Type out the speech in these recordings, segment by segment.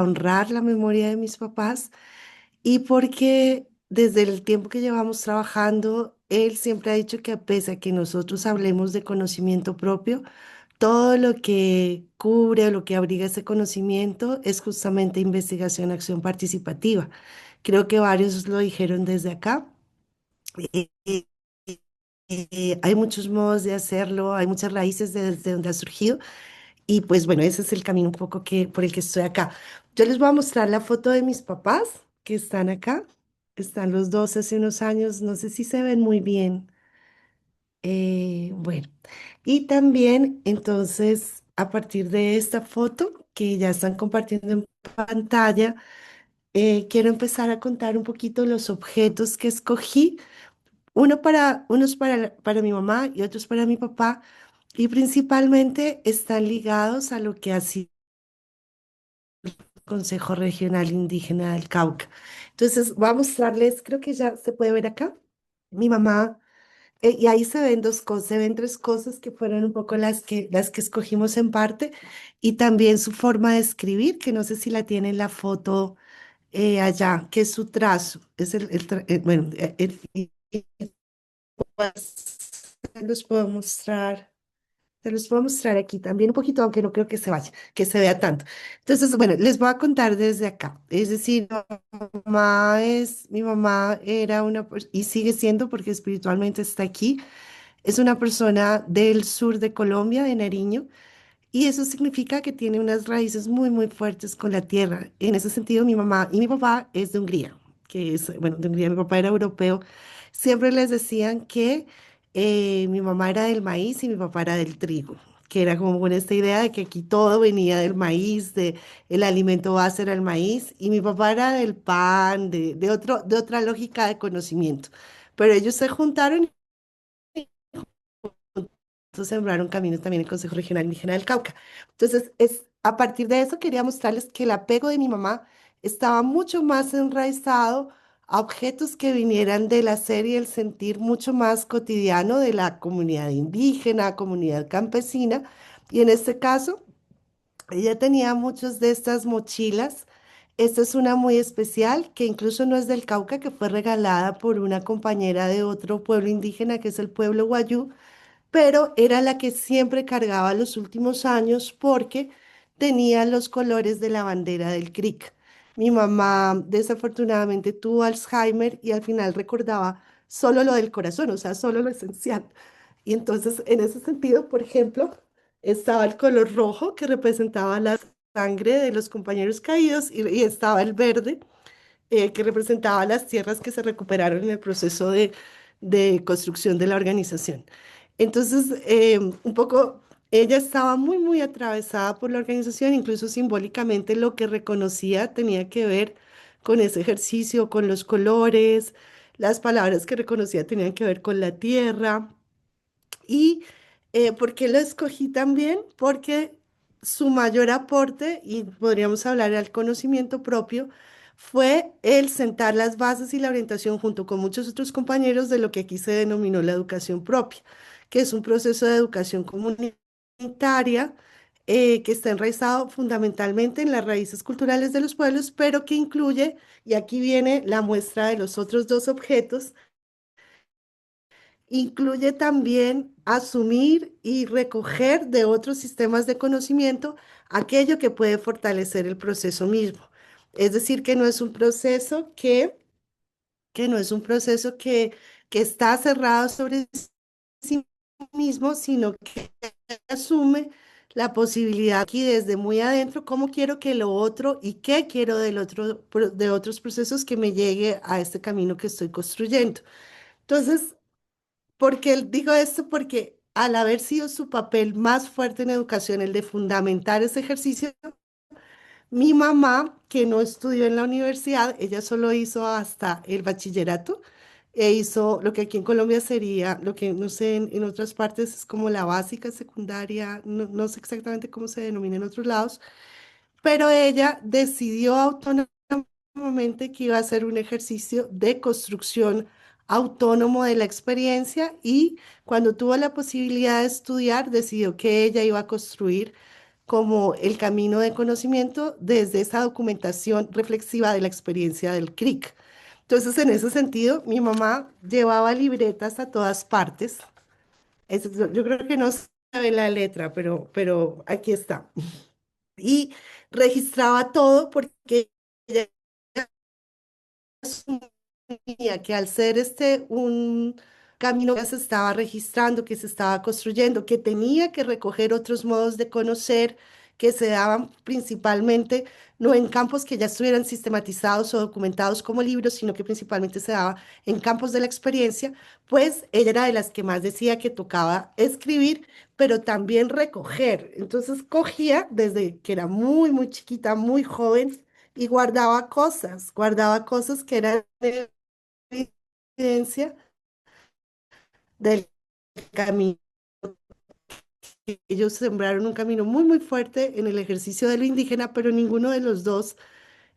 honrar la memoria de mis papás y porque desde el tiempo que llevamos trabajando, él siempre ha dicho que pese a que nosotros hablemos de conocimiento propio, todo lo que cubre o lo que abriga ese conocimiento es justamente investigación, acción participativa. Creo que varios lo dijeron desde acá. Eh, eh, Hay muchos modos de hacerlo, hay muchas raíces desde donde ha surgido y pues bueno, ese es el camino un poco por el que estoy acá. Yo les voy a mostrar la foto de mis papás que están acá. Están los dos hace unos años, no sé si se ven muy bien. Bueno, y también entonces a partir de esta foto que ya están compartiendo en pantalla, quiero empezar a contar un poquito los objetos que escogí, unos para mi mamá y otros para mi papá, y principalmente están ligados a lo que ha sido el Consejo Regional Indígena del Cauca. Entonces, voy a mostrarles, creo que ya se puede ver acá, mi mamá. Y ahí se ven dos cosas, se ven tres cosas que fueron un poco las que escogimos en parte, y también su forma de escribir, que no sé si la tiene en la foto allá, que es su trazo. Es bueno, se los puedo mostrar. Se los puedo mostrar aquí también un poquito, aunque no creo que se vaya, que se vea tanto. Entonces, bueno, les voy a contar desde acá. Es decir, mi mamá era y sigue siendo porque espiritualmente está aquí. Es una persona del sur de Colombia, de Nariño, y eso significa que tiene unas raíces muy, muy fuertes con la tierra. En ese sentido, mi mamá y mi papá es de Hungría, que es, bueno, de Hungría, mi papá era europeo. Siempre les decían que mi mamá era del maíz y mi papá era del trigo, que era como con esta idea de que aquí todo venía del maíz, el alimento base era el maíz, y mi papá era del pan, de otra lógica de conocimiento. Pero ellos se juntaron sembraron caminos también en el Consejo Regional Indígena del Cauca. Entonces, a partir de eso quería mostrarles que el apego de mi mamá estaba mucho más enraizado a objetos que vinieran del hacer y el sentir mucho más cotidiano de la comunidad indígena, comunidad campesina. Y en este caso, ella tenía muchas de estas mochilas. Esta es una muy especial que incluso no es del Cauca, que fue regalada por una compañera de otro pueblo indígena, que es el pueblo Guayú, pero era la que siempre cargaba los últimos años porque tenía los colores de la bandera del CRIC. Mi mamá desafortunadamente tuvo Alzheimer y al final recordaba solo lo del corazón, o sea, solo lo esencial. Y entonces, en ese sentido, por ejemplo, estaba el color rojo que representaba la sangre de los compañeros caídos y estaba el verde que representaba las tierras que se recuperaron en el proceso de construcción de la organización. Entonces, un poco, ella estaba muy, muy atravesada por la organización, incluso simbólicamente lo que reconocía tenía que ver con ese ejercicio, con los colores, las palabras que reconocía tenían que ver con la tierra. ¿Y por qué lo escogí también? Porque su mayor aporte, y podríamos hablar al conocimiento propio, fue el sentar las bases y la orientación junto con muchos otros compañeros de lo que aquí se denominó la educación propia, que es un proceso de educación comunitaria que está enraizado fundamentalmente en las raíces culturales de los pueblos, pero que incluye, y aquí viene la muestra de los otros dos objetos, incluye también asumir y recoger de otros sistemas de conocimiento aquello que puede fortalecer el proceso mismo. Es decir, que no es un proceso que no es un proceso que está cerrado sobre sí mismo, sino que asume la posibilidad aquí desde muy adentro, cómo quiero que lo otro y qué quiero del otro, de otros procesos que me llegue a este camino que estoy construyendo. Entonces, porque él digo esto porque al haber sido su papel más fuerte en educación, el de fundamentar ese ejercicio, mi mamá, que no estudió en la universidad, ella solo hizo hasta el bachillerato, e hizo lo que aquí en Colombia sería, lo que no sé, en otras partes es como la básica, secundaria, no, no sé exactamente cómo se denomina en otros lados, pero ella decidió autónomamente que iba a hacer un ejercicio de construcción autónomo de la experiencia y cuando tuvo la posibilidad de estudiar, decidió que ella iba a construir como el camino de conocimiento desde esa documentación reflexiva de la experiencia del CRIC. Entonces, en ese sentido, mi mamá llevaba libretas a todas partes. Yo creo que no sabe la letra, pero aquí está. Y registraba todo porque ella asumía que al ser este un camino que se estaba registrando, que se estaba construyendo, que tenía que recoger otros modos de conocer que se daban principalmente no en campos que ya estuvieran sistematizados o documentados como libros, sino que principalmente se daba en campos de la experiencia, pues ella era de las que más decía que tocaba escribir, pero también recoger. Entonces cogía desde que era muy, muy chiquita, muy joven, y guardaba cosas que eran evidencia del camino. Ellos sembraron un camino muy, muy fuerte en el ejercicio de lo indígena, pero ninguno de los dos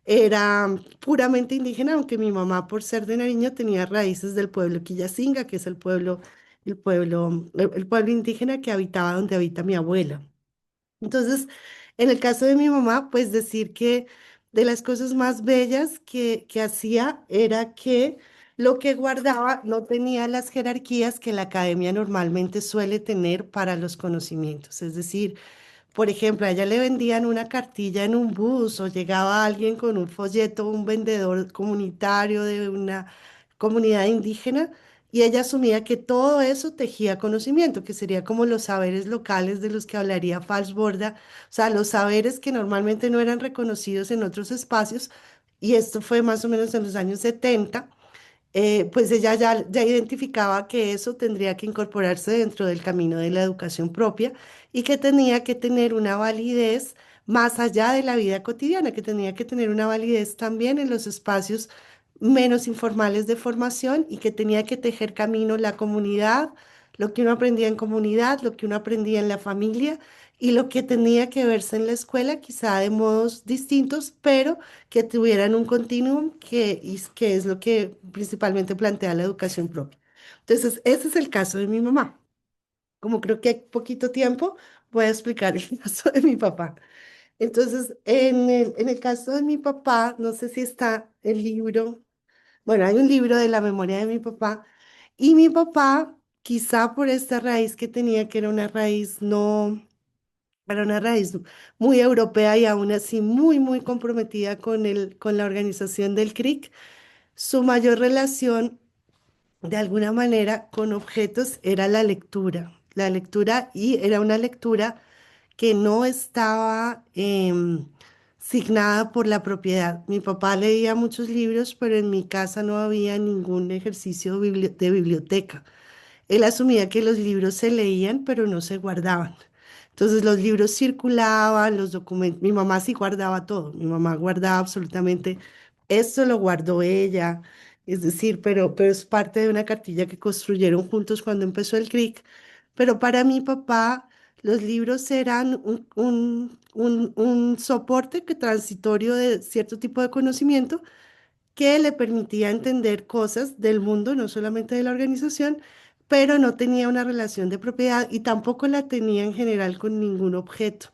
era puramente indígena, aunque mi mamá, por ser de Nariño, tenía raíces del pueblo Quillacinga, que es el pueblo indígena que habitaba donde habita mi abuela. Entonces, en el caso de mi mamá, pues decir que de las cosas más bellas que hacía era que lo que guardaba no tenía las jerarquías que la academia normalmente suele tener para los conocimientos. Es decir, por ejemplo, a ella le vendían una cartilla en un bus o llegaba alguien con un folleto, un vendedor comunitario de una comunidad indígena y ella asumía que todo eso tejía conocimiento, que sería como los saberes locales de los que hablaría Falsborda, o sea, los saberes que normalmente no eran reconocidos en otros espacios. Y esto fue más o menos en los años 70. Pues ella ya identificaba que eso tendría que incorporarse dentro del camino de la educación propia y que tenía que tener una validez más allá de la vida cotidiana, que tenía que tener una validez también en los espacios menos informales de formación y que tenía que tejer camino la comunidad, lo que uno aprendía en comunidad, lo que uno aprendía en la familia y lo que tenía que verse en la escuela, quizá de modos distintos, pero que tuvieran un continuum que es lo que principalmente plantea la educación propia. Entonces, ese es el caso de mi mamá. Como creo que hay poquito tiempo, voy a explicar el caso de mi papá. Entonces, en el caso de mi papá, no sé si está el libro, bueno, hay un libro de la memoria de mi papá, y mi papá, quizá por esta raíz que tenía, que era una raíz no, era una raíz muy europea y aún así muy, muy comprometida con la organización del CRIC. Su mayor relación, de alguna manera, con objetos era la lectura y era una lectura que no estaba signada por la propiedad. Mi papá leía muchos libros, pero en mi casa no había ningún ejercicio de biblioteca. Él asumía que los libros se leían, pero no se guardaban. Entonces los libros circulaban, los documentos, mi mamá sí guardaba todo, mi mamá guardaba absolutamente, esto lo guardó ella, es decir, pero es parte de una cartilla que construyeron juntos cuando empezó el CRIC. Pero para mi papá los libros eran un soporte que transitorio de cierto tipo de conocimiento que le permitía entender cosas del mundo, no solamente de la organización, pero no tenía una relación de propiedad y tampoco la tenía en general con ningún objeto.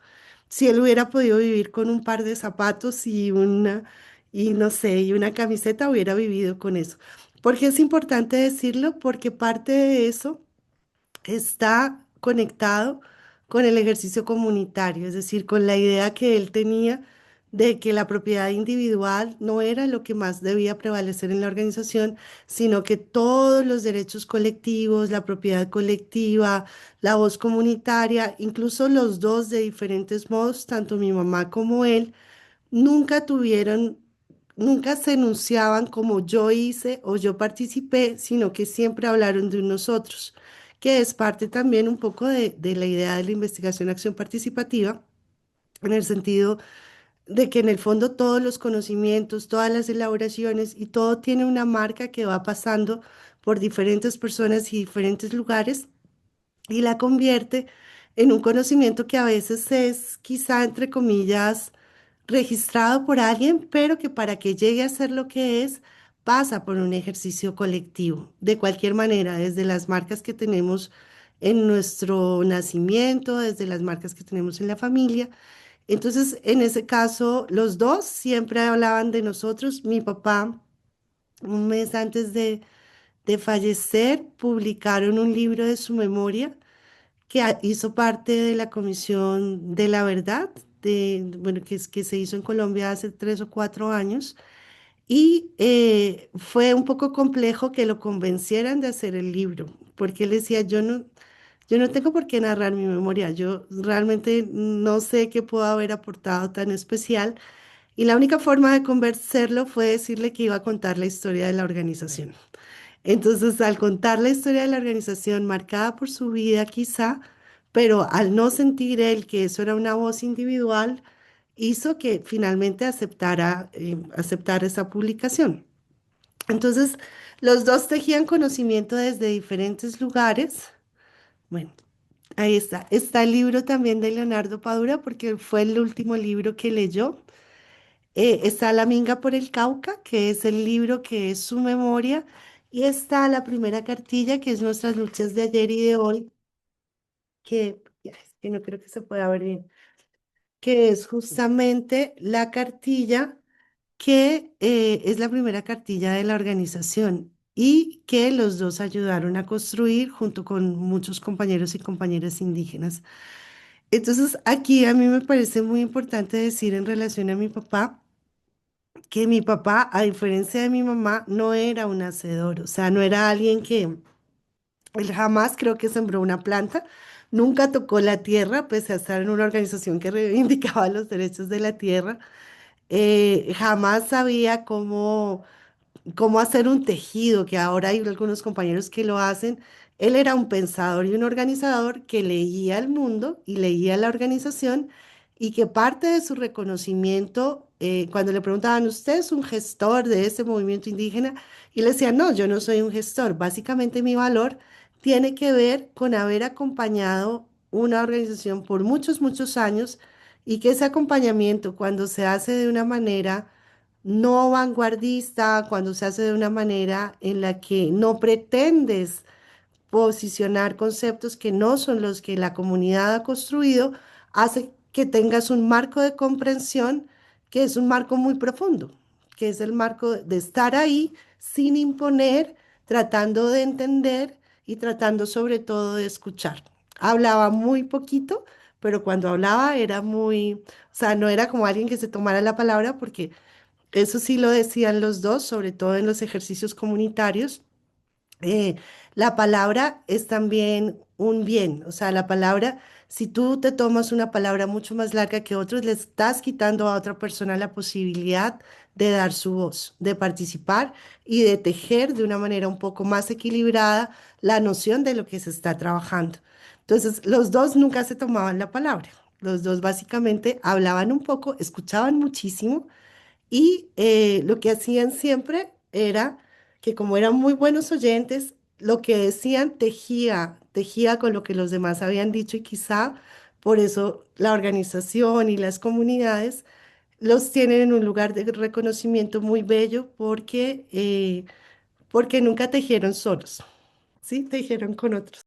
Si él hubiera podido vivir con un par de zapatos y no sé, y una camiseta, hubiera vivido con eso. ¿Por qué es importante decirlo? Porque parte de eso está conectado con el ejercicio comunitario, es decir, con la idea que él tenía de que la propiedad individual no era lo que más debía prevalecer en la organización, sino que todos los derechos colectivos, la propiedad colectiva, la voz comunitaria, incluso los dos de diferentes modos, tanto mi mamá como él, nunca tuvieron, nunca se enunciaban como yo hice o yo participé, sino que siempre hablaron de un nosotros, que es parte también un poco de la idea de la investigación acción participativa, en el sentido de que en el fondo todos los conocimientos, todas las elaboraciones y todo tiene una marca que va pasando por diferentes personas y diferentes lugares y la convierte en un conocimiento que a veces es quizá, entre comillas, registrado por alguien, pero que para que llegue a ser lo que es, pasa por un ejercicio colectivo. De cualquier manera, desde las marcas que tenemos en nuestro nacimiento, desde las marcas que tenemos en la familia. Entonces, en ese caso, los dos siempre hablaban de nosotros. Mi papá, un mes antes de fallecer, publicaron un libro de su memoria que hizo parte de la Comisión de la Verdad, bueno, que se hizo en Colombia hace 3 o 4 años. Y fue un poco complejo que lo convencieran de hacer el libro, porque él decía, yo no tengo por qué narrar mi memoria, yo realmente no sé qué puedo haber aportado tan especial. Y la única forma de convencerlo fue decirle que iba a contar la historia de la organización. Entonces, al contar la historia de la organización marcada por su vida quizá, pero al no sentir él que eso era una voz individual, hizo que finalmente aceptara esa publicación. Entonces, los dos tejían conocimiento desde diferentes lugares. Bueno, ahí está. Está el libro también de Leonardo Padura, porque fue el último libro que leyó. Está La Minga por el Cauca, que es el libro que es su memoria. Y está la primera cartilla, que es Nuestras luchas de ayer y de hoy, que, ya, es que no creo que se pueda ver bien, que es justamente la cartilla que es la primera cartilla de la organización y que los dos ayudaron a construir junto con muchos compañeros y compañeras indígenas. Entonces, aquí a mí me parece muy importante decir en relación a mi papá, que mi papá, a diferencia de mi mamá, no era un hacedor, o sea, no era alguien que él jamás creo que sembró una planta. Nunca tocó la tierra, pese a estar en una organización que reivindicaba los derechos de la tierra. Jamás sabía cómo hacer un tejido, que ahora hay algunos compañeros que lo hacen. Él era un pensador y un organizador que leía el mundo y leía la organización y que parte de su reconocimiento, cuando le preguntaban, ¿usted es un gestor de ese movimiento indígena? Y le decía, no, yo no soy un gestor. Básicamente mi valor tiene que ver con haber acompañado una organización por muchos, muchos años y que ese acompañamiento, cuando se hace de una manera no vanguardista, cuando se hace de una manera en la que no pretendes posicionar conceptos que no son los que la comunidad ha construido, hace que tengas un marco de comprensión que es un marco muy profundo, que es el marco de estar ahí sin imponer, tratando de entender y tratando sobre todo de escuchar. Hablaba muy poquito, pero cuando hablaba era muy, o sea, no era como alguien que se tomara la palabra porque eso sí lo decían los dos, sobre todo en los ejercicios comunitarios. eh, la palabra es también un bien, o sea, la palabra, si tú te tomas una palabra mucho más larga que otros, le estás quitando a otra persona la posibilidad de dar su voz, de participar y de tejer de una manera un poco más equilibrada la noción de lo que se está trabajando. Entonces, los dos nunca se tomaban la palabra. Los dos básicamente hablaban un poco, escuchaban muchísimo y lo que hacían siempre era que como eran muy buenos oyentes, lo que decían tejía con lo que los demás habían dicho y quizá por eso la organización y las comunidades los tienen en un lugar de reconocimiento muy bello porque nunca tejieron solos, ¿sí? Tejieron con otros.